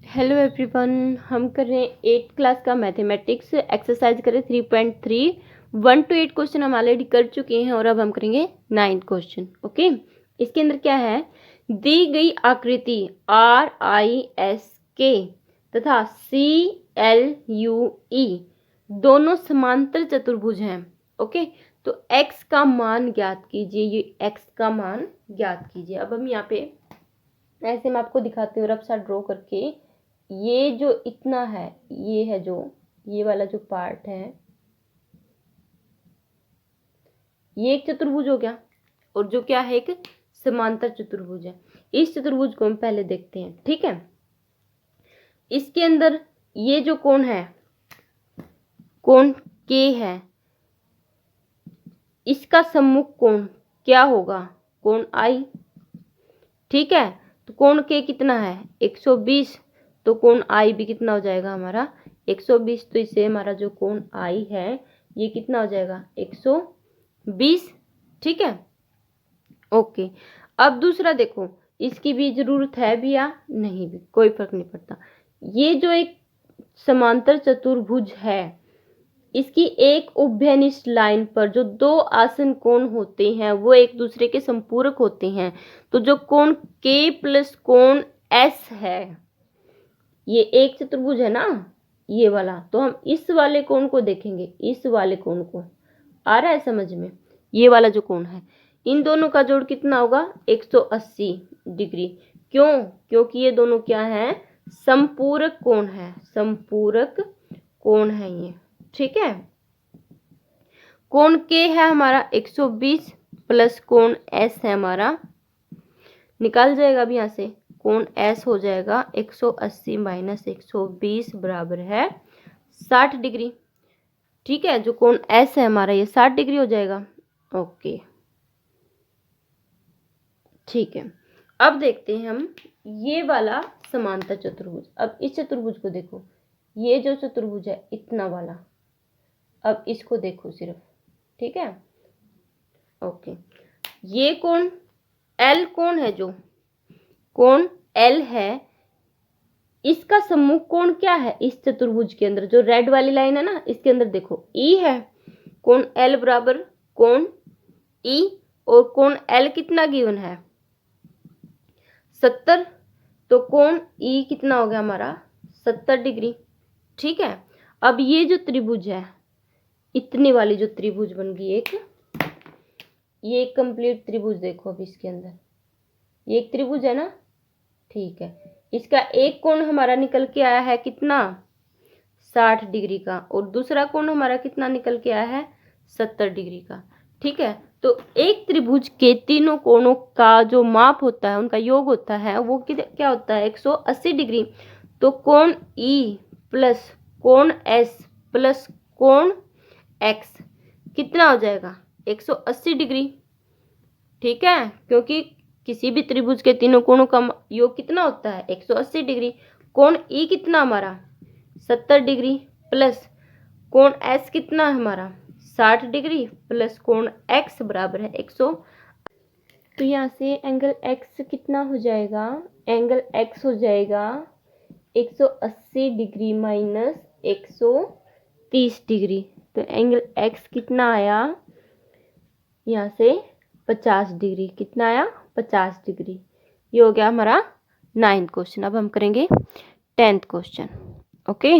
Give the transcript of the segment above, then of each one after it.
Hello everyone, हम कर रहे हैं 8th क्लास का मैथमेटिक्स एक्सरसाइज करें 3.3 1 to 8 क्वेश्चन हम ऑलरेडी कर चुके हैं और अब हम करेंगे 9th क्वेश्चन। ओके, इसके अंदर क्या है, दी गई आकृति RISK तथा CLUE दोनों समांतर चतुर्भुज हैं। ओके, तो x का मान ज्ञात कीजिए, ये x का मान ज्ञात कीजिए। अब हम यहाँ पे ऐसे मैं आपको दिखाती हूँ रफ सा ड्रॉ करके। ये जो इतना है, ये है जो ये वाला जो पार्ट है, ये एक चतुर्भुज हो गया और जो क्या है, एक समांतर चतुर्भुज है। इस चतुर्भुज को हम पहले देखते हैं। ठीक है, इसके अंदर ये जो कोण है, कोण K है, इसका सम्मुख कोण क्या होगा, कोण I। ठीक है, तो कोण K कितना है 120, तो कोण I भी कितना हो जाएगा हमारा 120। तो इससे हमारा जो कोण I है ये कितना हो जाएगा 120। ठीक है, ओके। अब दूसरा देखो, इसकी भी जरूरत है भी या नहीं भी, कोई फर्क नहीं पड़ता। ये जो एक समांतर चतुर्भुज है, इसकी एक उभयनिष्ठ लाइन पर जो दो आसन कोण होते हैं वो एक दूसरे के संपूरक होते हैं। तो जो कोण K प्लस कोण S है, ये एक चतुर्भुज है ना ये वाला, तो हम इस वाले कोण को देखेंगे, इस वाले कोण को। आ रहा है समझ में? ये वाला जो कोण है, इन दोनों का जोड़ कितना होगा 180 डिग्री। क्यों? क्योंकि ये दोनों क्या है, संपूरक कोण है, संपूरक कोण है ये। ठीक है, कोण K है हमारा 120 प्लस कोण S है हमारा, निकाल जाएगा अब यहाँ से, कोण S हो जाएगा 180 माइनस 120 बराबर है 60 डिग्री। ठीक है, जो कोण S है हमारा ये 60 डिग्री हो जाएगा। ओके, ठीक है। अब देखते हैं हम ये वाला समांतर चतुर्भुज। अब इस चतुर्भुज को देखो, ये जो चतुर्भुज है इतना वाला, अब इसको देखो सिर्फ। ठीक है, ओके। ये कोण L कोण है, जो कोण L है, इसका सम्मुख कोण क्या है इस चतुर्भुज के अंदर, जो रेड वाली लाइन है ना, इसके अंदर देखो E है। कोण L बराबर कोण E, और कोण L कितना गिवन है 70, तो कोण E कितना हो गया हमारा 70 डिग्री। ठीक है, अब ये जो त्रिभुज है, इतनी वाली जो त्रिभुज बन गई एक, ये एक कंप्लीट त्रिभुज देखो। अब इसके अंदर ये एक त्रिभुज है ना, ठीक है, इसका एक कोण हमारा निकल के आया है कितना 60 डिग्री का, और दूसरा कोण हमारा कितना निकल के आया है 70 डिग्री का। ठीक है, तो एक त्रिभुज के तीनों कोणों का जो माप होता है, उनका योग होता है, वो क्या होता है 180 डिग्री। तो कोण E प्लस कोण S प्लस कोण X कितना हो जाएगा 180 डिग्री। ठीक है, क्योंकि किसी भी त्रिभुज के तीनों कोणों का योग कितना होता है 180 डिग्री। कोण E कितना हमारा 70 डिग्री प्लस कोण S कितना है हमारा 60 डिग्री प्लस कोण X बराबर है 100। तो यहाँ से एंगल X कितना हो जाएगा, एंगल X हो जाएगा 180 डिग्री माइनस 130 डिग्री। तो एंगल X कितना आया यहाँ से 50 डिग्री, कितना आया 50 डिग्री। ये हो गया हमारा 9th क्वेश्चन। अब हम करेंगे 10th question. Okay,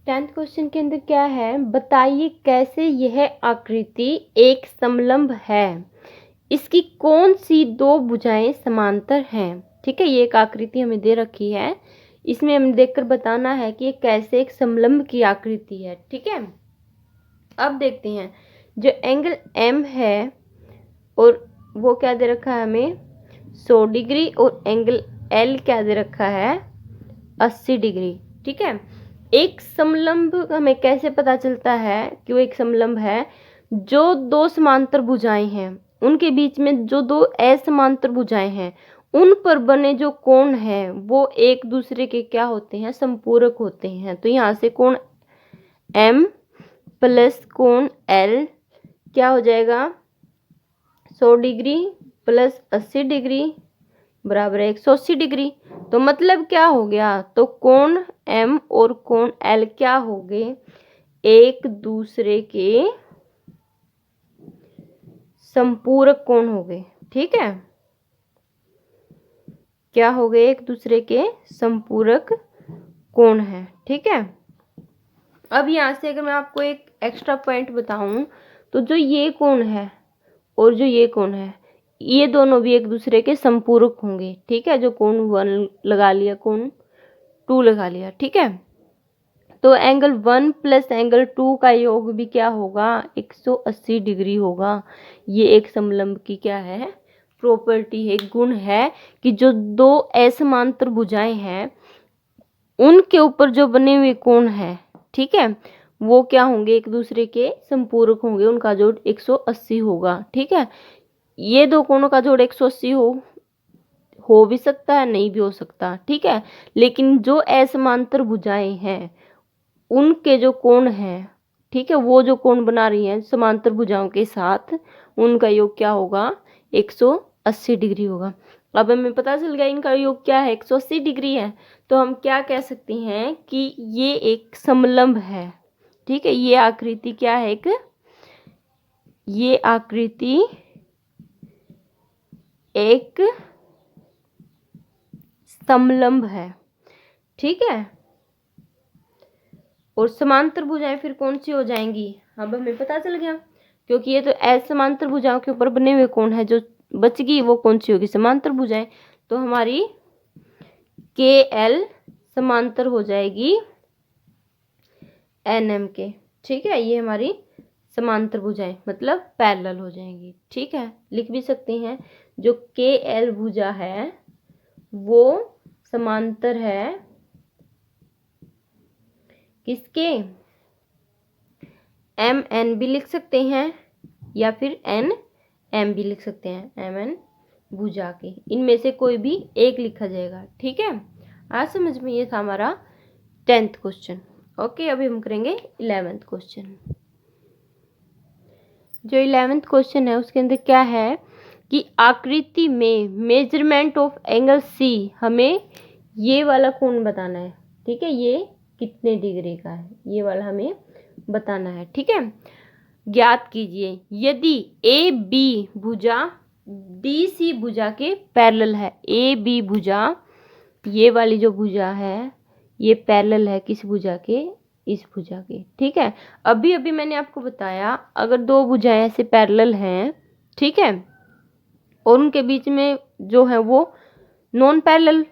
10th question के अंदर क्या है, बताइए कैसे यह आकृति एक समलंब है, इसकी कौन सी दो भुजाएं समांतर हैं। ठीक है, ये एक आकृति हमें दे रखी है, इसमें हमें देखकर बताना है कि ये कैसे एक समलंब की आकृति है। ठीक है, अब देखते हैं, जो एंगल M है और वो क्या दे रखा है हमें 100 डिग्री, और एंगल L क्या दे रखा है 80 डिग्री। ठीक है, एक समलंब हमें कैसे पता चलता है कि वो एक समलंब है, जो दो समांतर भुजाएं हैं उनके बीच में जो दो असमांतर भुजाएं हैं उन पर बने जो कोण हैं वो एक दूसरे के क्या होते हैं, संपूरक होते हैं। तो यहाँ से कोण M प्लस कोण L क्या हो जाएगा 100 डिग्री प्लस 80 डिग्री बराबर है 180 डिग्री। तो मतलब क्या हो गया, तो कोण M और कोण L क्या हो गए, एक दूसरे के संपूरक कोण हो गए। ठीक है, क्या हो गए, एक दूसरे के संपूरक कोण है। ठीक है, अब यहाँ से अगर मैं आपको एक एक्स्ट्रा पॉइंट बताऊं, तो जो ये कोण है और जो ये कोण है, ये दोनों भी एक दूसरे के संपूरक होंगे। ठीक है, जो कोण 1 लगा लिया, कोण 2 लगा लिया। ठीक है, तो एंगल 1 प्लस एंगल 2 का योग भी क्या होगा, 180 डिग्री होगा। ये एक समलंब की क्या है, प्रॉपर्टी है, गुण है, कि जो दो असमांतर भुजाएं हैं उनके ऊपर जो बने हुए कोण है, ठीक है, वो क्या होंगे, एक दूसरे के संपूरक होंगे, उनका जोड़ 180 होगा। ठीक है, ये दो कोणों का जोड़ 180 हो भी सकता है, नहीं भी हो सकता। ठीक है, लेकिन जो असमांतर भुजाएं हैं उनके जो कोण हैं, ठीक है, वो जो कोण बना रही हैं समांतर भुजाओं के साथ, उनका योग क्या होगा, 180 डिग्री होगा। अब हमें पता चल गया इनका योग क्या है, 180 डिग्री है। तो हम क्या कह सकते हैं कि ये एक समलंब है। ठीक है, ये आकृति क्या है, ये आकृति एक समलंब है। ठीक है, और समांतर भुजाएं फिर कौन सी हो जाएंगी, अब हमें पता चल गया, क्योंकि ये तो असमांतर भुजाओं के ऊपर बने हुए कोण है, जो बचगी वो कौन सी होगी, समांतर भुजाएं। तो हमारी KL समांतर हो जाएगी NM के। ठीक है, ये हमारी समांतर भुजाएं मतलब पैरेलल हो जाएंगी। ठीक है, लिख भी सकते हैं, जो KL भुजा है वो समांतर है किसके, MN भी लिख सकते हैं या फिर NM भी लिख सकते हैं, MN भुजा के, इनमें से कोई भी एक लिखा जाएगा। ठीक है, आज समझ में ये था हमारा 10th क्वेश्चन। ओके, अभी हम करेंगे 11th क्वेश्चन। जो 11th क्वेश्चन है उसके अंदर क्या है कि आकृति में मेजरमेंट ऑफ एंगल C, हमें ये वाला कोण बताना है। ठीक है, ये कितने डिग्री का है, ये वाला हमें बताना है। ठीक है, ज्ञात कीजिए यदि AB भुजा DC भुजा के पैरेलल है। AB भुजा, ये वाली जो भुजा है ये पैरेलल है किस भुजा के, इस भुजा के। ठीक है, अभी अभी मैंने आपको बताया अगर दो भुजाएं ऐसे पैरेलल हैं, ठीक है, और उनके बीच में जो है वो नॉन पैरेलल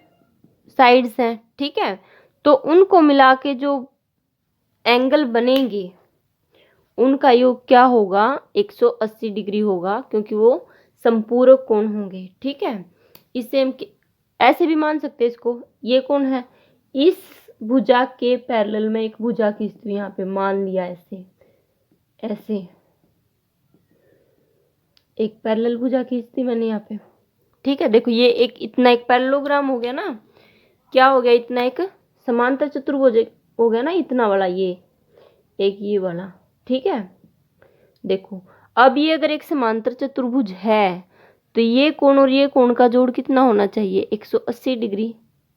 साइड्स हैं, ठीक है, तो उनको मिला के जो एंगल बनेंगे उनका योग क्या होगा, 180 डिग्री होगा, क्योंकि वो संपूरक कोण होंगे। ठीक है, इसे हम ऐसे भी मान सकते हैं इसको, ये कोण है, इस भुजा के पैरेलल में एक भुजा खींचती हूँ, यहाँ पे मान लिया ऐसे, ऐसे एक पैरेलल भुजा खींचती मैंने यहाँ पे। ठीक है, देखो ये एक इतना एक पैरेललोग्राम हो गया ना, क्या हो गया, इतना एक समांतर चतुर्भुज हो गया ना, इतना वाला, ये एक ये वाला। ठीक है, देखो अब ये अगर एक समांतर चतुर्भुज है तो ये कोण और ये कोण का जोड़ कितना होना चाहिए, 180 डिग्री।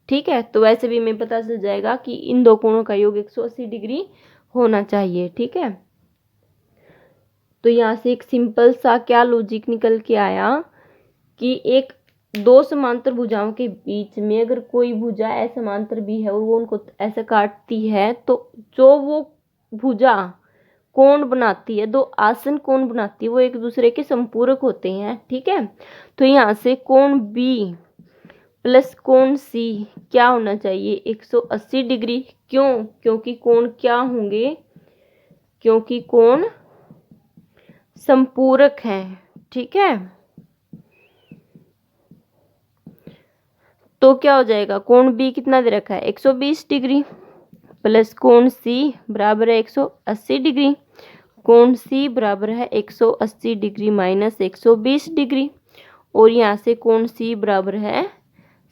ठीक है, तो वैसे भी हमें पता चल जाएगा कि इन दो कोणों का योग 180 डिग्री होना चाहिए। ठीक है, तो यहाँ से एक सिंपल सा क्या लॉजिक निकल के आया कि एक दो समांतर भुजाओं के बीच में अगर कोई भुजा असमांतर भी है और वो उनको ऐसे काटती है, तो जो वो भुजा कोण बनाती है, दो आसन कोण बनाती है, वो एक दूसरे के संपूरक होते हैं। ठीक है, तो यहाँ से कोण B प्लस कोण C क्या होना चाहिए, 180 डिग्री। क्यों, क्योंकि कोण क्या होंगे, क्योंकि कोण संपूरक हैं। ठीक है, तो क्या हो जाएगा, कोण B कितना दे रखा है, 120 डिग्री, प्लस कोण C बराबर है 180 डिग्री, कोण C बराबर है 180 डिग्री माइनस 120 डिग्री, और यहाँ से कोण C बराबर है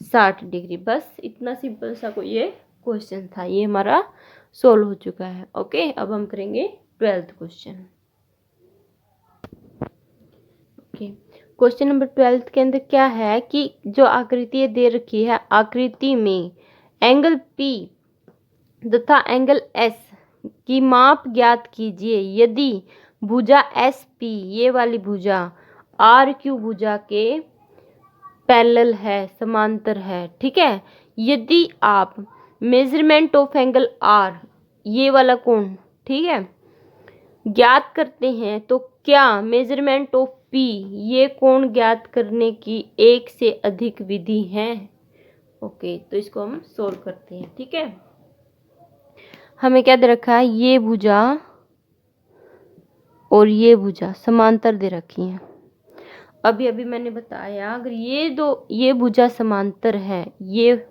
60 डिग्री। बस इतना सिंपल सा कोई ये क्वेश्चन था, ये हमारा सोल्व हो चुका है। ओके, अब हम करेंगे 12th question. Okay, question number 12 के अंदर क्या है कि जो आकृति दे रखी है, आकृति में एंगल P तथा एंगल S की माप ज्ञात कीजिए यदि भुजा SP, ये वाली भुजा RQ भुजा के पैरेलल है, समांतर है। ठीक है, यदि आप मेजरमेंट ऑफ एंगल R, ये वाला कोण, ठीक है, ज्ञात करते हैं तो क्या मेजरमेंट ऑफ P, ये कोण ज्ञात करने की एक से अधिक विधि है। ओके, तो इसको हम सोल्व करते हैं। ठीक है, हमें क्या दे रखा है, ये भुजा और ये भुजा समांतर दे रखी है। अभी अभी मैंने बताया अगर ये भुजा समांतर है, ये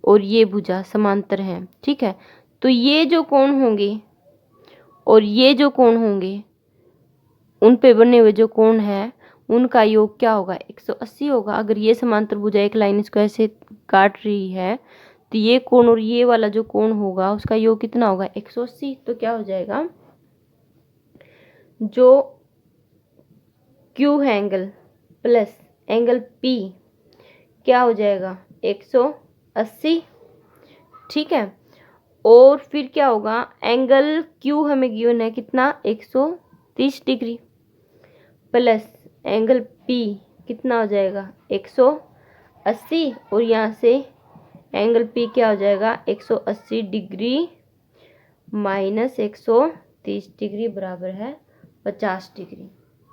और ये भुजा समांतर है, ठीक है, तो ये जो कोण होंगे और ये जो कोण होंगे, उन पे बने हुए जो कोण है उनका योग क्या होगा, 180 होगा। अगर ये समांतर भुजा एक लाइन इसको ऐसे काट रही है तो ये कोण और ये वाला जो कोण होगा उसका योग कितना होगा, 180। तो क्या हो जाएगा, जो Q है एंगल प्लस एंगल P क्या हो जाएगा, 180। ठीक है, और फिर क्या होगा, एंगल Q हमें गिवन है कितना, 130 डिग्री प्लस एंगल P कितना हो जाएगा, 180, और यहाँ से एंगल P क्या हो जाएगा, 180 डिग्री माइनस 130 डिग्री बराबर है 50 डिग्री।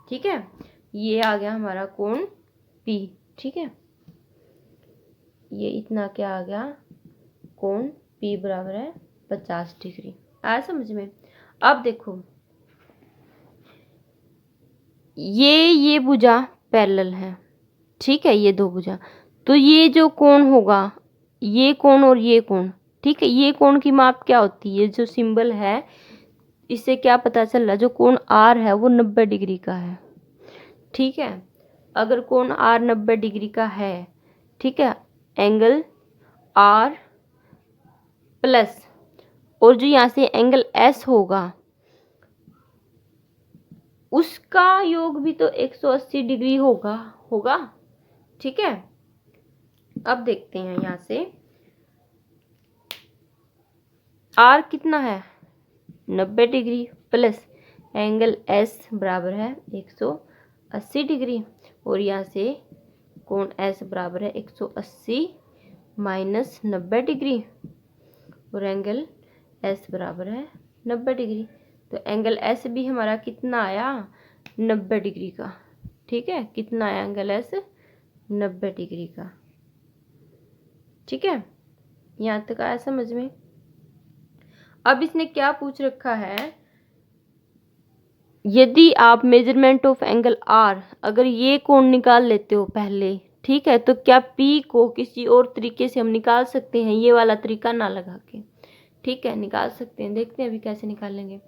ठीक है, ये आ गया हमारा कोण P। ठीक है, ये इतना क्या आ गया, कोण P बराबर है 50 डिग्री। आया समझ में। अब देखो ये भुजा पैरेलल है, ठीक है, ये दो भुजा, तो ये जो कोण होगा, ये कोण और ये कोण, ठीक है, ये कोण की माप क्या होती है, जो सिंबल है इससे क्या पता चल रहा है, जो कोण R है वो 90 डिग्री का है। ठीक है, अगर कोण R 90 डिग्री का है, ठीक है, एंगल R प्लस और जो यहाँ से एंगल S होगा उसका योग भी तो 180 डिग्री होगा। ठीक है, अब देखते हैं यहाँ से R कितना है, 90 डिग्री प्लस एंगल S बराबर है 180 डिग्री, और यहाँ से कोण S बराबर है 180 माइनस 90 डिग्री, और एंगल S बराबर है 90 डिग्री। तो एंगल S भी हमारा कितना आया, 90 डिग्री का। ठीक है, कितना आया एंगल S, 90 डिग्री का। ठीक है, यहाँ तक आया समझ में। अब इसने क्या पूछ रखा है, यदि आप मेजरमेंट ऑफ एंगल R, अगर ये कोण निकाल लेते हो पहले, ठीक है, तो क्या P को किसी और तरीके से हम निकाल सकते हैं, ये वाला तरीका ना लगा के। ठीक है, निकाल सकते हैं, देखते हैं अभी कैसे निकालेंगे।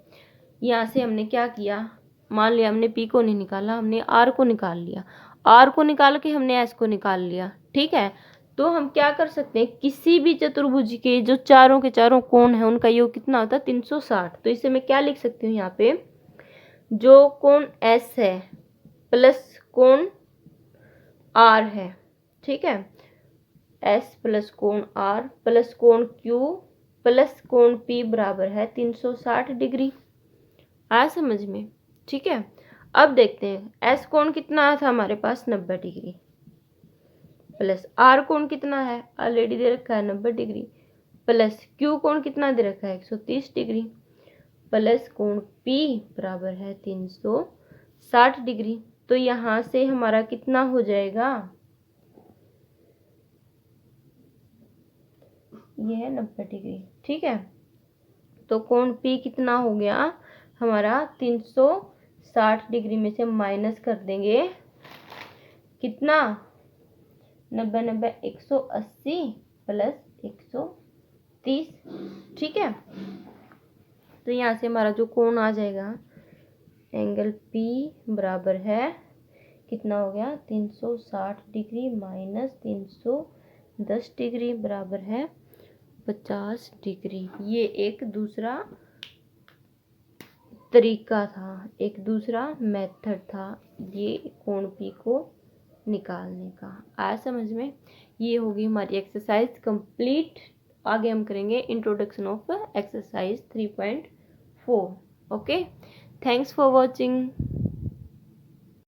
यहाँ से हमने क्या किया, मान लिया हमने P को नहीं निकाला, हमने R को निकाल लिया, R को निकाल के हमने S को निकाल लिया। ठीक है, तो हम क्या कर सकते हैं, किसी भी चतुर्भुज के जो चारों के चारों कोण हैं उनका योग कितना होता है, 360। तो इसे मैं क्या लिख सकती हूँ, यहाँ पे जो कोण S है प्लस कोण R है, ठीक है, S प्लस कोण R प्लस कोण Q प्लस कोण P बराबर है 360 डिग्री। आया समझ में। ठीक है, अब देखते हैं S कोण कितना आया था हमारे पास, 90 डिग्री प्लस R कोण कितना है, ऑलरेडी दे रखा है 90 डिग्री, प्लस Q कोण कितना दे रखा है, 130 डिग्री, प्लस कोण P बराबर है 360 डिग्री। तो यहाँ से हमारा कितना हो जाएगा, ये है 90 डिग्री। ठीक है, तो कोण P कितना हो गया हमारा, 360 डिग्री में से माइनस कर देंगे कितना, 90 90 180 प्लस 130। ठीक है, तो यहाँ से हमारा जो कोण आ जाएगा, एंगल P बराबर है कितना हो गया, 360 डिग्री माइनस 310 डिग्री बराबर है 50 डिग्री। ये एक दूसरा तरीका था, एक दूसरा मेथड था ये कोण पी को निकालने का। आया समझ में? ये होगी हमारी एक्सरसाइज कंप्लीट। आगे हम करेंगे introduction of exercise 3.4। Okay, thanks for watching.